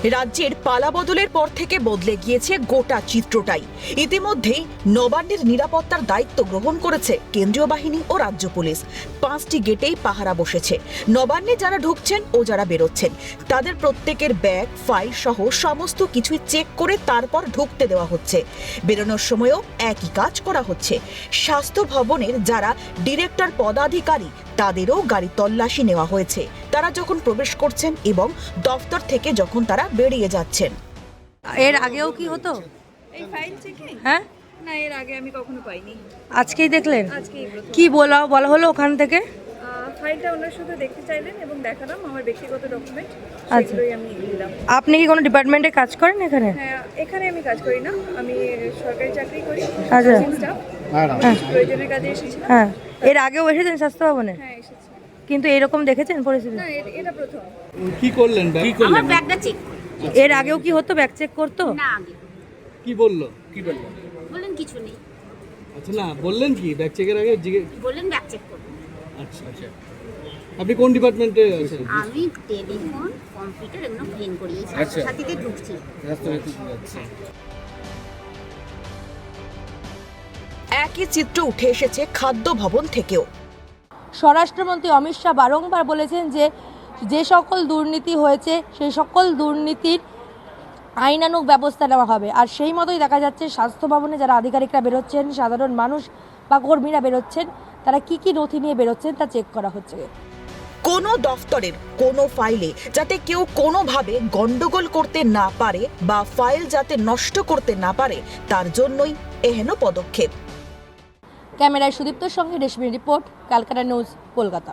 রাজ্যের পালাবদলের পর থেকে বদলে গিয়েছে গোটা চিত্রটাই। ইতিমধ্যেই নবান্নের নিরাপত্তার দায়িত্ব গ্রহণ করেছে কেন্দ্রীয় বাহিনী ও রাজ্য পুলিশ। 5টি গেটেই পাহারা বসেছে। নবান্নে যারা ঢুকছেন ও যারা বেরোচ্ছেন তাদের প্রত্যেকের ব্যাগ, ফাইল সহ সমস্ত কিছুই চেক করে তারপর ঢুকতে দেওয়া হচ্ছে। বেরোনোর সময়ও একই কাজ করা হচ্ছে। স্বাস্থ্য ভবনের যারা ডিরেক্টর পদাধিকারী তাদেরও গাড়ি তল্লাশি নেওয়া হয়েছে, তারা যখন প্রবেশ করছেন এবং দফতর থেকে যখন তারা বেরিয়ে যাচ্ছেন। এর আগেও কি হতো? এই ফাইল চেকিং? হ্যাঁ, না, এর আগে আমি কখনো পাইনি। আজকেই দেখলেন? আজকেই প্রথম। কি বলা হলো ওখান থেকে? ফাইলটা ওনার শুধু দেখতে চাইলেন এবং দেখালাম আমার ব্যক্তিগত ডকুমেন্ট, আচ্ছা। সেগুলোই আমি দিলাম। আপনি কি কোনো ডিপার্টমেন্টে কাজ করেন এখানে? হ্যাঁ, এখানে আমি কাজ করি না, আমি সরকারি চাকরি করি, আচ্ছা। স্টাফ। হ্যাঁ প্রয়োজনের কাজে এসেছিলাম। হ্যাঁ, এর আগেও এসেছেন স্বাস্থ্য ভবনে? হ্যাঁ, এসেছি। কিন্তু এরকম দেখেছেন পরিস্থিতি? না, এটা প্রথম। কি করলেন? আমার ব্যাগটা চেক এর আগেও কি হতো? ব্যাগ চেক করতো? না আগে কি বললো? বললেন কিছু নেই, আচ্ছা, না বললেন কি ব্যাগ চেকের আগে? বললেন ব্যাগ চেক করুন। আচ্ছা আচ্ছা, আপনি কোন ডিপার্টমেন্টে আছেন? আমি টেলিফোন, কম্পিউটার এগুলো ক্লিন করি, এই সাথীতে ঢুকছি। একই চিত্র উঠে এসেছে খাদ্য ভবন থেকেও। স্বরাষ্ট্রমন্ত্রী অমিত শাহ বারংবার বলেছেন যে সকল দুর্নীতি হয়েছে সেই সকল দুর্নীতির আইনানুগ ব্যবস্থা নেওয়া হবে। আর সেই মতোই দেখা যাচ্ছে স্বাস্থ্য ভবনে যারা আধিকারিকরা বেরোচ্ছেন, সাধারণ মানুষ বা কর্মীরা বেরোচ্ছেন, তারা কি কি নথি নিয়ে বেরোচ্ছেন তা চেক করা হচ্ছে। কোনো দফতরের কোনো ফাইলে যাতে কেউ কোনোভাবে গন্ডগোল করতে না পারে বা ফাইল যাতে নষ্ট করতে না পারে, তার জন্যই এহেন পদক্ষেপ। ক্যামেরায় সুদীপ্তর সঙ্গে রেশমি রিপোর্ট, ক্যালকাটা নিউজ, কলকাতা।